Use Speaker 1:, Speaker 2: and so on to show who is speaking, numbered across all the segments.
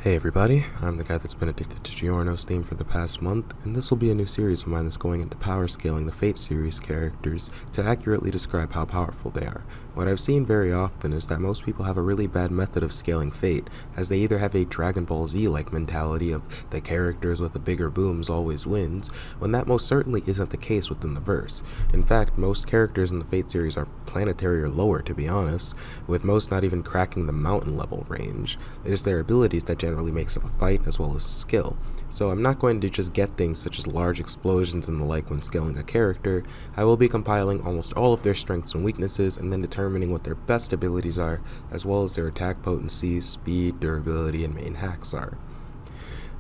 Speaker 1: Hey everybody, I'm the guy that's been addicted to Giorno's theme for the past month, and this will be a new series of mine that's going into powerscaling the Fate series characters to accurately describe how powerful they are. What I've seen very often is that most people have a really bad method of scaling Fate, as they either have a Dragon Ball Z-like mentality of the characters with the bigger booms always wins, when that most certainly isn't the case within the verse. In fact, most characters in the Fate series are planetary or lower, to be honest, with most not even cracking the mountain level range. It is their abilities that generally makes up a fight as well as skill. So I'm not going to just get things such as large explosions and the like when scaling a character. I will be compiling almost all of their strengths and weaknesses and then determining what their best abilities are, as well as their attack potency, speed, durability, and main hacks are.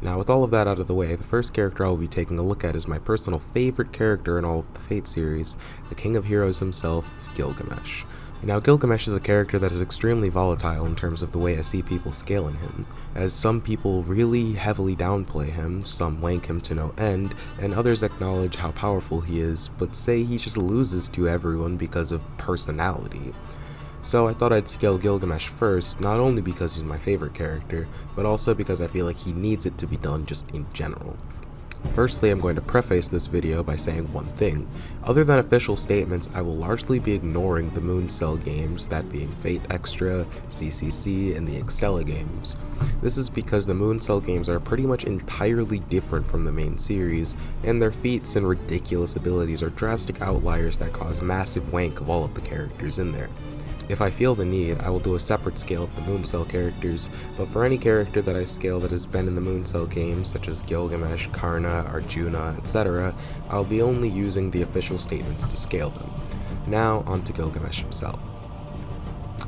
Speaker 1: Now, with all of that out of the way, the first character I will be taking a look at is my personal favorite character in all of the Fate series, the King of Heroes himself, Gilgamesh. Now, Gilgamesh is a character that is extremely volatile in terms of the way I see people scaling him, as some people really heavily downplay him, some wank him to no end, and others acknowledge how powerful he is, but say he just loses to everyone because of personality. So I thought I'd scale Gilgamesh first, not only because he's my favorite character, but also because I feel like he needs it to be done just in general. Firstly, I'm going to preface this video by saying one thing. Other than official statements, I will largely be ignoring the Moon Cell games, that being Fate Extra, CCC, and the Extella games. This is because the Moon Cell games are pretty much entirely different from the main series, and their feats and ridiculous abilities are drastic outliers that cause massive wank of all of the characters in there. If I feel the need, I will do a separate scale of the Moon Cell characters, but for any character that I scale that has been in the Moon Cell games, such as Gilgamesh, Karna, Arjuna, etc., I'll be only using the official statements to scale them. Now, on to Gilgamesh himself.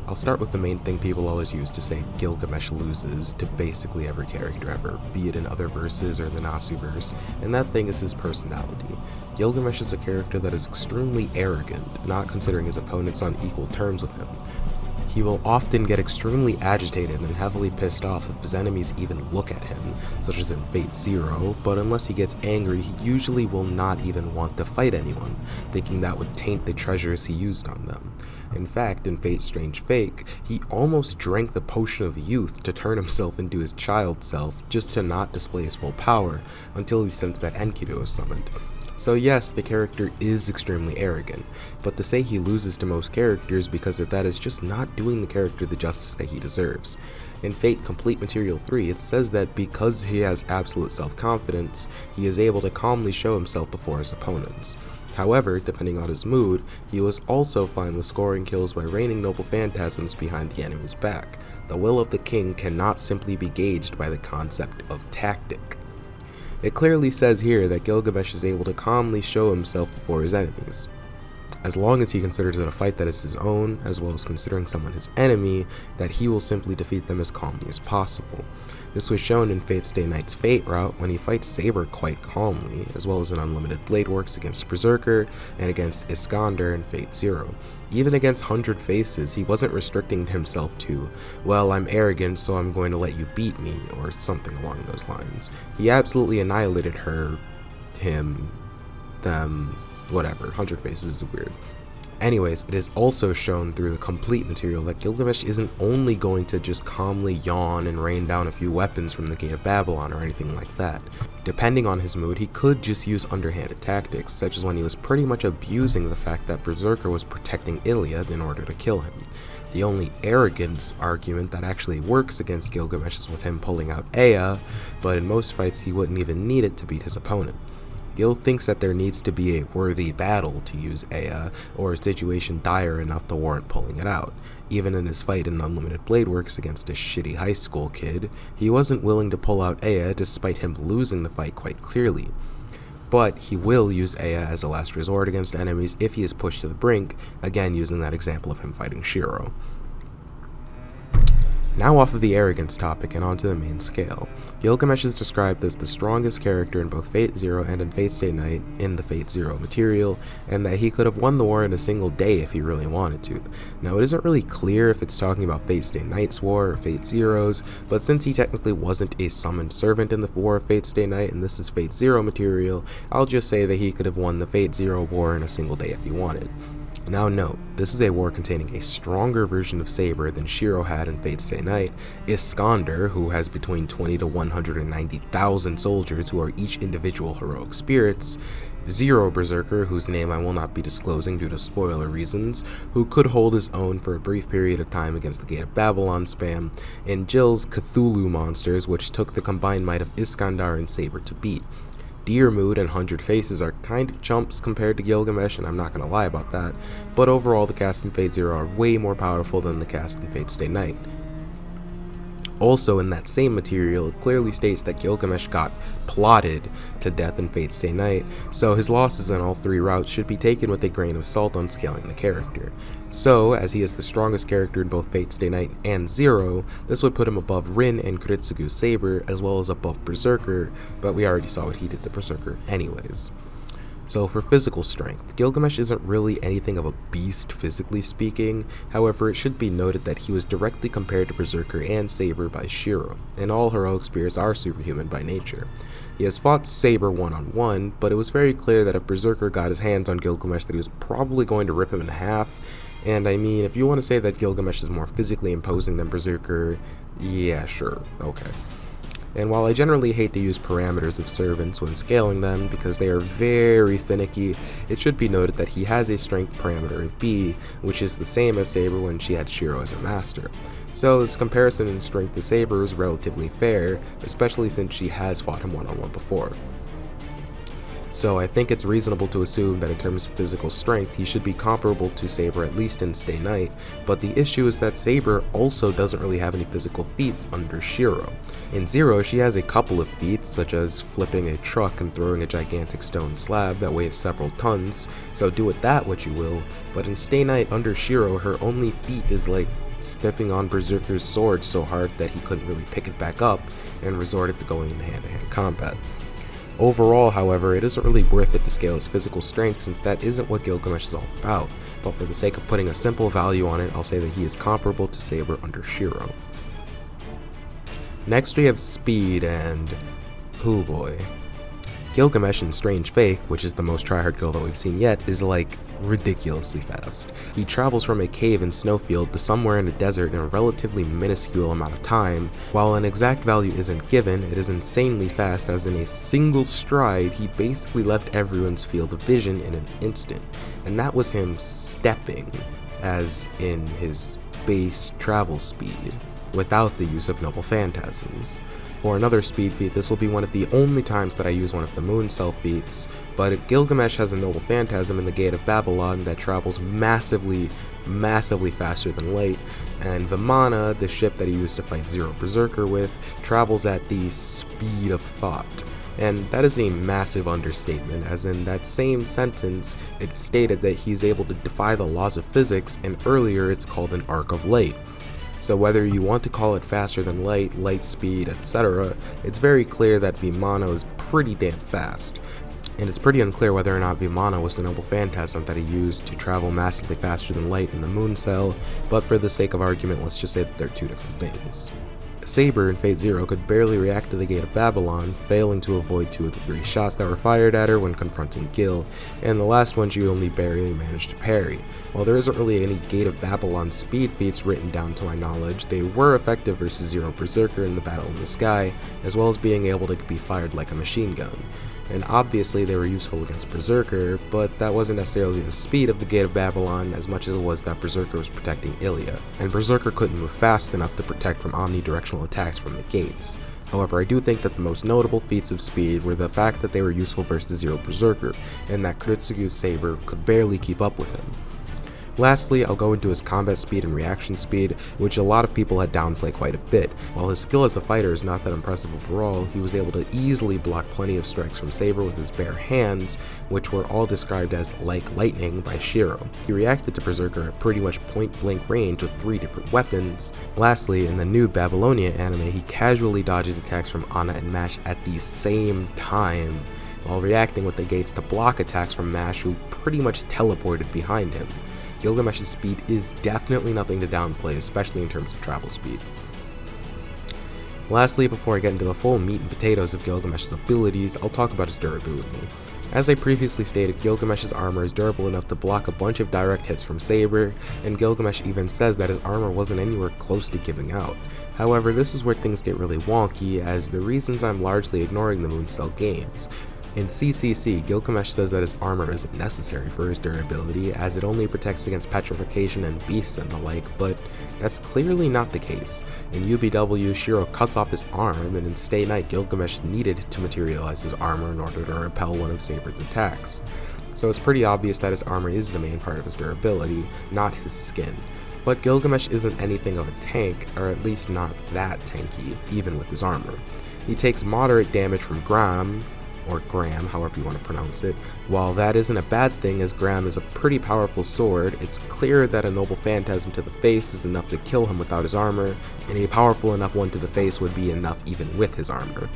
Speaker 1: I'll start with the main thing people always use to say Gilgamesh loses to basically every character ever, be it in other verses or the Nasuverse, and that thing is his personality. Gilgamesh is a character that is extremely arrogant, not considering his opponents on equal terms with him. He will often get extremely agitated and heavily pissed off if his enemies even look at him, such as in Fate Zero, but unless he gets angry, he usually will not even want to fight anyone, thinking that would taint the treasures he used on them. In fact, in Fate Strange Fake, he almost drank the potion of youth to turn himself into his child self, just to not display his full power, until he sensed that Enkidu was summoned. So yes, the character is extremely arrogant, but to say he loses to most characters because of that is just not doing the character the justice that he deserves. In Fate Complete Material 3, it says that because he has absolute self-confidence, he is able to calmly show himself before his opponents. However, depending on his mood, he was also fine with scoring kills by raining noble phantasms behind the enemy's back. The will of the king cannot simply be gauged by the concept of tactic. It clearly says here that Gilgamesh is able to calmly show himself before his enemies, as long as he considers it a fight that is his own, as well as considering someone his enemy, that he will simply defeat them as calmly as possible. This was shown in Fate Stay Night's Fate route when he fights Saber quite calmly, as well as in Unlimited Blade Works against Berserker and against Iskander in Fate Zero. Even against 100 Faces, he wasn't restricting himself to, well, I'm arrogant so I'm going to let you beat me, or something along those lines. He absolutely annihilated her, him, them, whatever. 100 Faces is weird. Anyways, it is also shown through the complete material that Gilgamesh isn't only going to just calmly yawn and rain down a few weapons from the Gate of Babylon or anything like that. Depending on his mood, he could just use underhanded tactics, such as when he was pretty much abusing the fact that Berserker was protecting Iliad in order to kill him. The only arrogance argument that actually works against Gilgamesh is with him pulling out Ea, but in most fights he wouldn't even need it to beat his opponent. Gil thinks that there needs to be a worthy battle to use Ea, or a situation dire enough to warrant pulling it out. Even in his fight in Unlimited Blade Works against a shitty high school kid, he wasn't willing to pull out Ea despite him losing the fight quite clearly. But he will use Ea as a last resort against enemies if he is pushed to the brink, again using that example of him fighting Shiro. Now off of the arrogance topic and onto the main scale. Gilgamesh is described as the strongest character in both Fate Zero and in Fate Stay Night in the Fate Zero material, and that he could have won the war in a single day if he really wanted to. Now it isn't really clear if it's talking about Fate Stay Night's war or Fate Zero's, but since he technically wasn't a summoned servant in the war of Fate Stay Night and this is Fate Zero material, I'll just say that he could have won the Fate Zero war in a single day if he wanted. Now note, this is a war containing a stronger version of Saber than Shiro had in Fate's Day Night, Iskander, who has between 20 to 190,000 soldiers who are each individual heroic spirits, Zero Berserker, whose name I will not be disclosing due to spoiler reasons, who could hold his own for a brief period of time against the Gate of Babylon spam, and Jill's Cthulhu monsters, which took the combined might of Iskandar and Saber to beat. Deermood and 100 Faces are kind of chumps compared to Gilgamesh, and I'm not going to lie about that, but overall the cast in Fate Zero are way more powerful than the cast in Fate's Day Night. Also, in that same material, it clearly states that Gilgamesh got plotted to death in Fate's Day Night, so his losses on all three routes should be taken with a grain of salt on scaling the character. So, as he is the strongest character in both Fate's Day Night and Zero, this would put him above Rin and Kuretsugu's Saber, as well as above Berserker, but we already saw what he did to Berserker anyways. So for physical strength, Gilgamesh isn't really anything of a beast physically speaking, however it should be noted that he was directly compared to Berserker and Saber by Shiro, and all heroic spirits are superhuman by nature. He has fought Saber one-on-one, but it was very clear that if Berserker got his hands on Gilgamesh that he was probably going to rip him in half, and I mean, if you want to say that Gilgamesh is more physically imposing than Berserker, yeah, sure, okay. And while I generally hate to use parameters of servants when scaling them because they are very finicky, it should be noted that he has a strength parameter of B, which is the same as Saber when she had Shiro as her master. So this comparison in strength to Saber is relatively fair, especially since she has fought him one-on-one before. So I think it's reasonable to assume that in terms of physical strength, he should be comparable to Saber at least in Stay Night, but the issue is that Saber also doesn't really have any physical feats under Shiro. In Zero, she has a couple of feats, such as flipping a truck and throwing a gigantic stone slab that weighs several tons, so do with that what you will, but in Stay Night under Shiro, her only feat is like stepping on Berserker's sword so hard that he couldn't really pick it back up, and resorted to going into hand-to-hand combat. Overall, however, it isn't really worth it to scale his physical strength since that isn't what Gilgamesh is all about, but for the sake of putting a simple value on it, I'll say that he is comparable to Saber under Shiro. Next we have speed and... oh boy. Gilgamesh in Strange Fake, which is the most tryhard kill that we've seen yet, is like ridiculously fast. He travels from a cave in Snowfield to somewhere in a desert in a relatively minuscule amount of time. While an exact value isn't given, it is insanely fast as in a single stride he basically left everyone's field of vision in an instant. And that was him stepping, as in his base travel speed, without the use of noble phantasms. For another speed feat, this will be one of the only times that I use one of the Moon Cell feats, but Gilgamesh has a noble phantasm in the Gate of Babylon that travels massively faster than light, and Vimana, the ship that he used to fight Zero Berserker with, travels at the speed of thought. And that is a massive understatement, as in that same sentence, it's stated that he's able to defy the laws of physics, and earlier it's called an arc of light. So whether you want to call it faster than light, light speed, etc., it's very clear that Vimana is pretty damn fast. And it's pretty unclear whether or not Vimana was the noble phantasm that he used to travel massively faster than light in the Moon Cell, but for the sake of argument, let's just say that they're two different things. Saber in Fate Zero could barely react to the Gate of Babylon, failing to avoid 2 of the 3 shots that were fired at her when confronting Gil, and the last one she only barely managed to parry. While there isn't really any Gate of Babylon speed feats written down to my knowledge, they were effective versus Zero Berserker in the Battle in the Sky, as well as being able to be fired like a machine gun. And obviously they were useful against Berserker, but that wasn't necessarily the speed of the Gate of Babylon as much as it was that Berserker was protecting Ilia, and Berserker couldn't move fast enough to protect from omnidirectional attacks from the gates. However, I do think that the most notable feats of speed were the fact that they were useful versus Zero Berserker, and that Kuretsugu's Saber could barely keep up with him. Lastly, I'll go into his combat speed and reaction speed, which a lot of people had downplayed quite a bit. While his skill as a fighter is not that impressive overall, he was able to easily block plenty of strikes from Saber with his bare hands, which were all described as like lightning by Shiro. He reacted to Berserker at pretty much point-blank range with 3 different weapons. Lastly, in the new Babylonia anime, he casually dodges attacks from Anna and Mash at the same time, while reacting with the gates to block attacks from Mash, who pretty much teleported behind him. Gilgamesh's speed is definitely nothing to downplay, especially in terms of travel speed. Lastly, before I get into the full meat and potatoes of Gilgamesh's abilities, I'll talk about his durability. As I previously stated, Gilgamesh's armor is durable enough to block a bunch of direct hits from Saber, and Gilgamesh even says that his armor wasn't anywhere close to giving out. However, this is where things get really wonky, as the reasons I'm largely ignoring the Moonscell games. In CCC, Gilgamesh says that his armor isn't necessary for his durability, as it only protects against petrification and beasts and the like, but that's clearly not the case. In UBW, Shiro cuts off his arm, and in Stay Night, Gilgamesh needed to materialize his armor in order to repel one of Saber's attacks. So it's pretty obvious that his armor is the main part of his durability, not his skin. But Gilgamesh isn't anything of a tank, or at least not that tanky, even with his armor. He takes moderate damage from Gram, or Graham, however you want to pronounce it. While that isn't a bad thing, as Graham is a pretty powerful sword, it's clear that a noble phantasm to the face is enough to kill him without his armor, and a powerful enough one to the face would be enough even with his armor.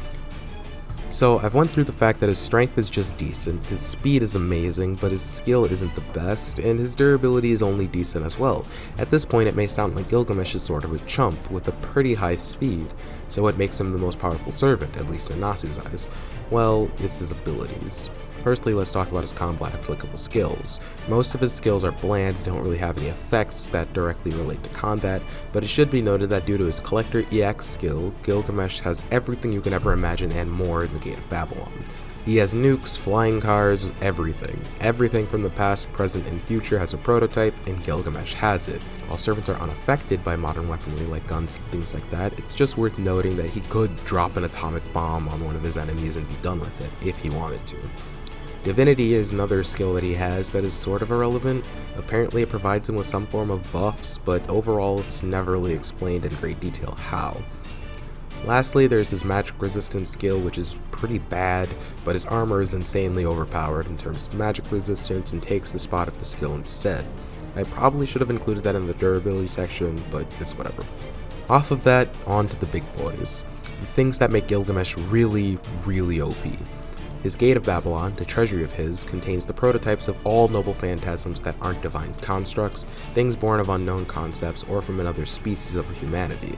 Speaker 1: So I've went through the fact that his strength is just decent, his speed is amazing, but his skill isn't the best, and his durability is only decent as well. At this point it may sound like Gilgamesh is sort of a chump with a pretty high speed, so what makes him the most powerful servant, at least in Nasu's eyes? Well, it's his abilities. Firstly, let's talk about his combat applicable skills. Most of his skills are bland, don't really have any effects that directly relate to combat, but it should be noted that due to his Collector EX skill, Gilgamesh has everything you can ever imagine and more in the Gate of Babylon. He has nukes, flying cars, everything. Everything from the past, present, and future has a prototype, and Gilgamesh has it. While servants are unaffected by modern weaponry like guns and things like that, it's just worth noting that he could drop an atomic bomb on one of his enemies and be done with it, if he wanted to. Divinity is another skill that he has that is sort of irrelevant. Apparently it provides him with some form of buffs, but overall it's never really explained in great detail how. Lastly, there's his magic resistance skill, which is pretty bad, but his armor is insanely overpowered in terms of magic resistance and takes the spot of the skill instead. I probably should have included that in the durability section, but it's whatever. Off of that, on to the big boys. The things that make Gilgamesh really, really OP. His Gate of Babylon, the treasury of his, contains the prototypes of all noble phantasms that aren't divine constructs, things born of unknown concepts or from another species of humanity.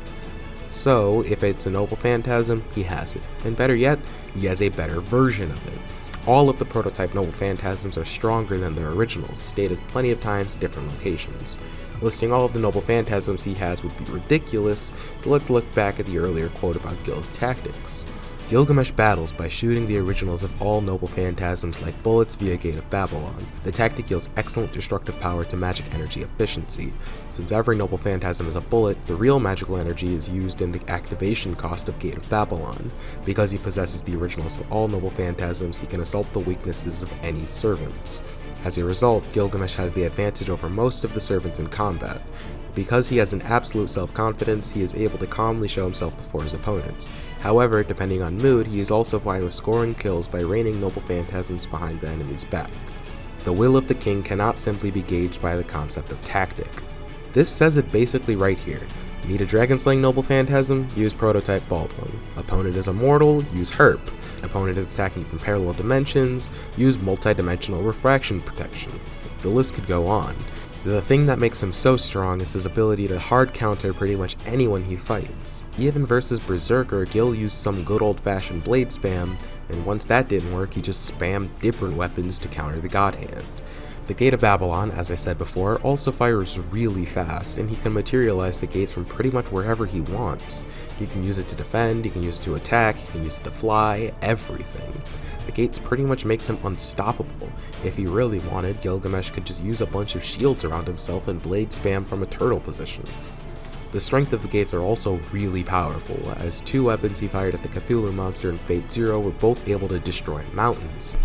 Speaker 1: So, if it's a noble phantasm, he has it. And better yet, he has a better version of it. All of the prototype noble phantasms are stronger than their originals, stated plenty of times in different locations. Listing all of the noble phantasms he has would be ridiculous, so let's look back at the earlier quote about Gil's tactics. Gilgamesh battles by shooting the originals of all noble phantasms like bullets via Gate of Babylon. The tactic yields excellent destructive power to magic energy efficiency. Since every noble phantasm is a bullet, the real magical energy is used in the activation cost of Gate of Babylon. Because he possesses the originals of all noble phantasms, he can assault the weaknesses of any servants. As a result, Gilgamesh has the advantage over most of the servants in combat. Because he has an absolute self-confidence, he is able to calmly show himself before his opponents. However, depending on mood, he is also fine with scoring kills by raining noble phantasms behind the enemy's back. The will of the king cannot simply be gauged by the concept of tactic. This says it basically right here. Need a dragon-slaying noble phantasm? Use prototype Baldwin. Opponent is immortal? Use Herp. Opponent is attacking from parallel dimensions? Use multi-dimensional refraction protection. The list could go on. The thing that makes him so strong is his ability to hard counter pretty much anyone he fights. Even versus Berserker, Gil used some good old-fashioned blade spam, and once that didn't work, he just spammed different weapons to counter the God Hand. The Gate of Babylon, as I said before, also fires really fast, and he can materialize the gates from pretty much wherever he wants. He can use it to defend, he can use it to attack, he can use it to fly, everything. The gates pretty much makes him unstoppable. If he really wanted, Gilgamesh could just use a bunch of shields around himself and blade spam from a turtle position. The strength of the gates are also really powerful, as two weapons he fired at the Cthulhu monster in Fate Zero were both able to destroy mountains.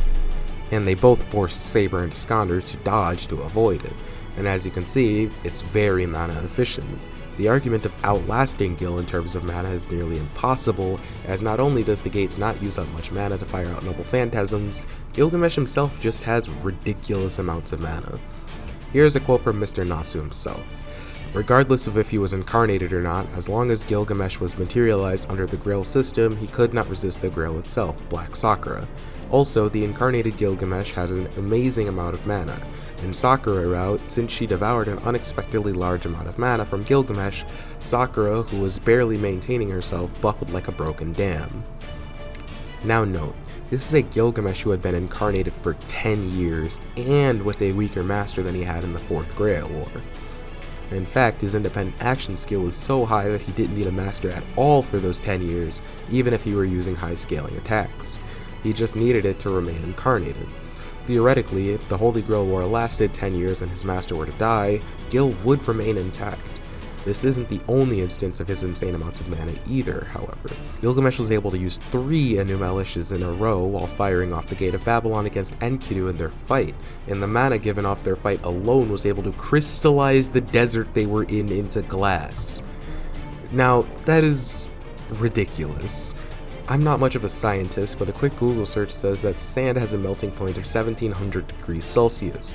Speaker 1: And they both forced Saber and Iskander to dodge to avoid it, and as you can see, it's very mana efficient. The argument of outlasting Gil in terms of mana is nearly impossible, as not only does the gates not use up much mana to fire out noble phantasms, Gilgamesh himself just has ridiculous amounts of mana. Here's a quote from Mr. Nasu himself. Regardless of if he was incarnated or not, as long as Gilgamesh was materialized under the Grail system, he could not resist the Grail itself, Black Sakura. Also, the incarnated Gilgamesh had an amazing amount of mana. In Sakura route, since she devoured an unexpectedly large amount of mana from Gilgamesh, Sakura, who was barely maintaining herself, buckled like a broken dam. Now note, this is a Gilgamesh who had been incarnated for 10 years, and with a weaker master than he had in the 4th Grail War. In fact, his independent action skill was so high that he didn't need a master at all for those 10 years, even if he were using high scaling attacks. He just needed it to remain incarnated. Theoretically, if the Holy Grail War lasted 10 years and his master were to die, Gil would remain intact. This isn't the only instance of his insane amounts of mana either, however. Gilgamesh was able to use 3 Anu-Melish's in a row while firing off the Gate of Babylon against Enkidu in their fight, and the mana given off their fight alone was able to crystallize the desert they were in into glass. Now, that is ridiculous. I'm not much of a scientist, but a quick Google search says that sand has a melting point of 1700 degrees Celsius.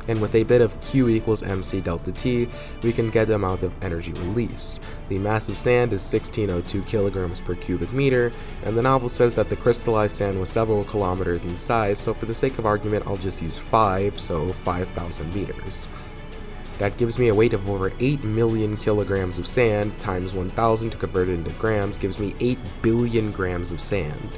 Speaker 1: And with a bit of Q equals MC delta T, we can get the amount of energy released. The mass of sand is 1602 kilograms per cubic meter, and the novel says that the crystallized sand was several kilometers in size, so for the sake of argument I'll just use 5, so 5,000 meters. That gives me a weight of over 8 million kilograms of sand, times 1,000 to convert it into grams, gives me 8 billion grams of sand.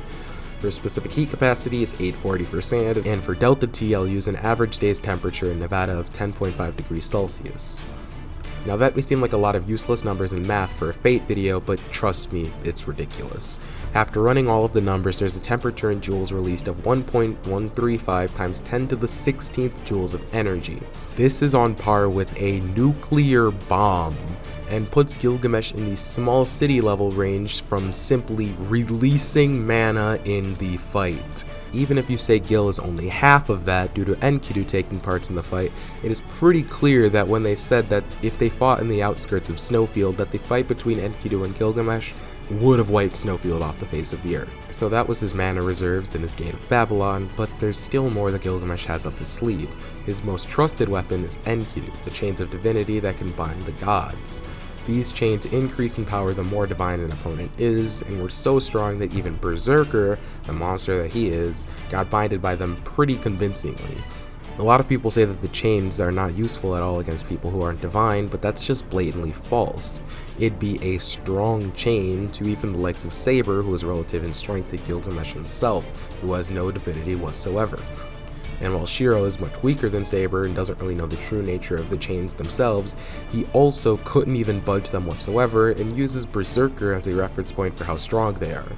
Speaker 1: For specific heat capacity is 840 for sand, and for delta T I'll use an average day's temperature in Nevada of 10.5 degrees Celsius. Now that may seem like a lot of useless numbers in math for a Fate video, but trust me, it's ridiculous. After running all of the numbers, there's a temperature in joules released of 1.135 times 10 to the 16th joules of energy. This is on par with a nuclear bomb, and puts Gilgamesh in the small city level range from simply releasing mana in the fight. Even if you say Gil is only half of that due to Enkidu taking parts in the fight, it is pretty clear that when they said that if they fought in the outskirts of Snowfield, that the fight between Enkidu and Gilgamesh would have wiped Snowfield off the face of the earth. So that was his mana reserves and his Gate of Babylon, but there's still more that Gilgamesh has up his sleeve. His most trusted weapon is Enkidu, the chains of divinity that can bind the gods. These chains increase in power the more divine an opponent is, and were so strong that even Berserker, the monster that he is, got binded by them pretty convincingly. A lot of people say that the chains are not useful at all against people who aren't divine, but that's just blatantly false. It'd be a strong chain to even the likes of Saber, who is relative in strength to Gilgamesh himself, who has no divinity whatsoever. And while Shiro is much weaker than Saber and doesn't really know the true nature of the chains themselves, he also couldn't even budge them whatsoever and uses Berserker as a reference point for how strong they are.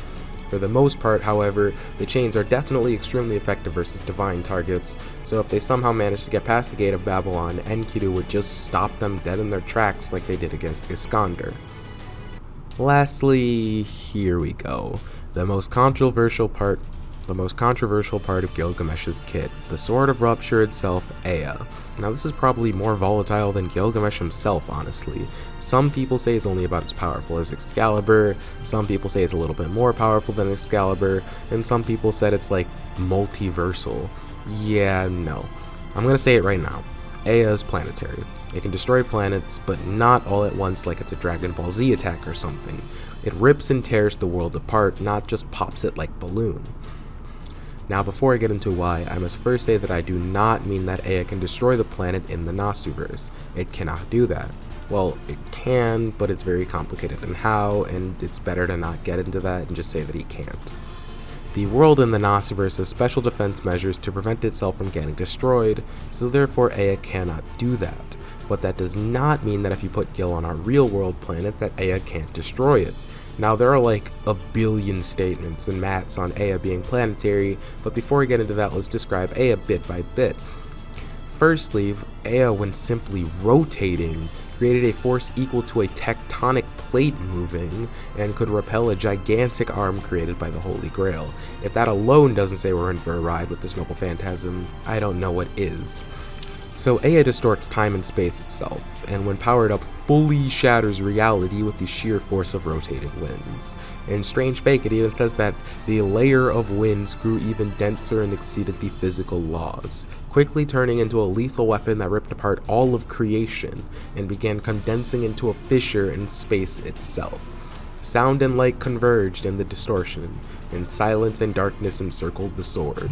Speaker 1: For the most part, however, the chains are definitely extremely effective versus divine targets, so if they somehow manage to get past the Gate of Babylon, Enkidu would just stop them dead in their tracks like they did against Iskander. Lastly, here we go. The most controversial part of Gilgamesh's kit, the Sword of Rupture itself, Ea. Now this is probably more volatile than Gilgamesh himself, honestly. Some people say it's only about as powerful as Excalibur, some people say it's a little bit more powerful than Excalibur, and some people said it's like multiversal. Yeah, no. I'm gonna say it right now. Ea is planetary. It can destroy planets, but not all at once like it's a Dragon Ball Z attack or something. It rips and tears the world apart, not just pops it like balloon. Now before I get into why, I must first say that I do not mean that Ea can destroy the planet in the Nasuverse. It cannot do that. Well, it can, but it's very complicated in how, and it's better to not get into that and just say that he can't. The world in the Nasuverse has special defense measures to prevent itself from getting destroyed, so therefore Ea cannot do that. But that does not mean that if you put Gil on our real world planet that Ea can't destroy it. Now there are like a billion statements and maths on Ea being planetary, but before we get into that, let's describe Ea bit by bit. Firstly, Ea, when simply rotating, created a force equal to a tectonic plate moving, and could repel a gigantic arm created by the Holy Grail. If that alone doesn't say we're in for a ride with this noble phantasm, I don't know what is. So Ea distorts time and space itself, and when powered up fully shatters reality with the sheer force of rotating winds. In Strange Fake it even says that the layer of winds grew even denser and exceeded the physical laws, quickly turning into a lethal weapon that ripped apart all of creation, and began condensing into a fissure in space itself. Sound and light converged in the distortion, and silence and darkness encircled the sword.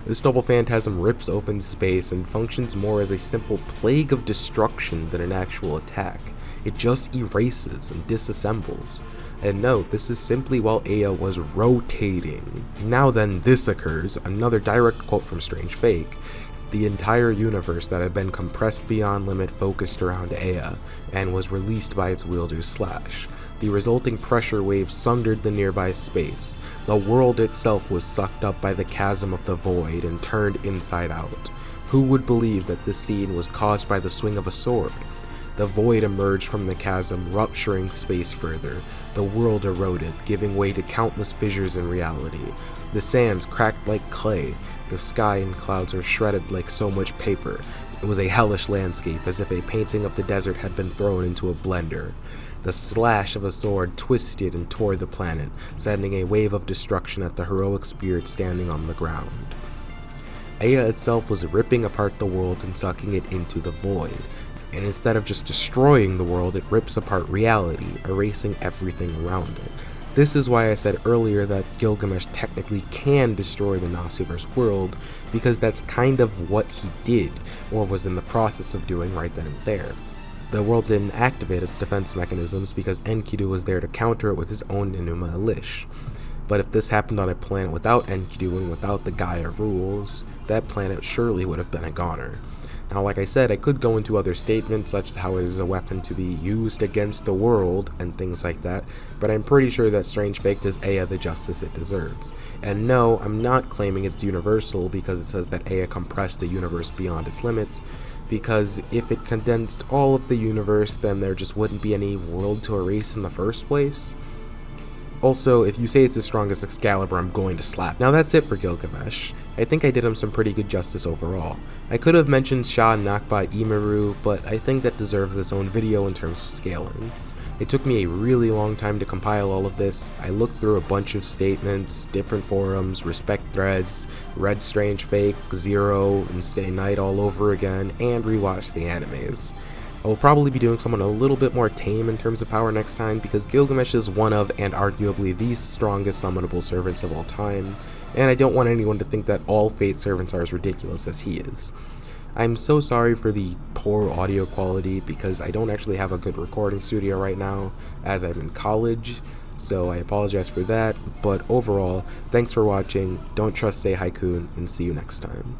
Speaker 1: This noble phantasm rips open space and functions more as a simple plague of destruction than an actual attack. it just erases and disassembles. And note, this is simply while Ea was rotating. Now then, this occurs, another direct quote from Strange Fake. The entire universe that had been compressed beyond limit focused around Ea, and was released by its wielder's slash. The resulting pressure wave sundered the nearby space. The world itself was sucked up by the chasm of the void and turned inside out. Who would believe that this scene was caused by the swing of a sword? The void emerged from the chasm, rupturing space further. The world eroded, giving way to countless fissures in reality. The sands cracked like clay. The sky and clouds are shredded like so much paper. It was a hellish landscape, as if a painting of the desert had been thrown into a blender. The slash of a sword twisted and tore the planet, sending a wave of destruction at the heroic spirit standing on the ground. Ea itself was ripping apart the world and sucking it into the void. And instead of just destroying the world, it rips apart reality, erasing everything around it. This is why I said earlier that Gilgamesh technically can destroy the Nasuverse world, because that's kind of what he did, or was in the process of doing right then and there. The world didn't activate its defense mechanisms because Enkidu was there to counter it with his own Enuma Elish. But if this happened on a planet without Enkidu and without the Gaia rules, that planet surely would have been a goner. Now, like I said, I could go into other statements, such as how it is a weapon to be used against the world, and things like that, but I'm pretty sure that Strange Fake does Ea the justice it deserves. And no, I'm not claiming it's universal because it says that Ea compressed the universe beyond its limits, because if it condensed all of the universe, then there just wouldn't be any world to erase in the first place. Also, if you say it's the strongest Excalibur, I'm going to slap. Now that's it for Gilgamesh. I think I did him some pretty good justice overall. I could have mentioned Sha Naqba Imuru, but I think that deserves its own video in terms of scaling. It took me a really long time to compile all of this. I looked through a bunch of statements, different forums, respect threads, read Strange Fake, Zero, and Stay Night all over again, and rewatched the animes. I will probably be doing someone a little bit more tame in terms of power next time, because Gilgamesh is one of, and arguably the strongest summonable servants of all time, and I don't want anyone to think that all Fate servants are as ridiculous as he is. I'm so sorry for the poor audio quality, because I don't actually have a good recording studio right now, as I'm in college, so I apologize for that, but overall, thanks for watching, don't trust Sei Haiku, and see you next time.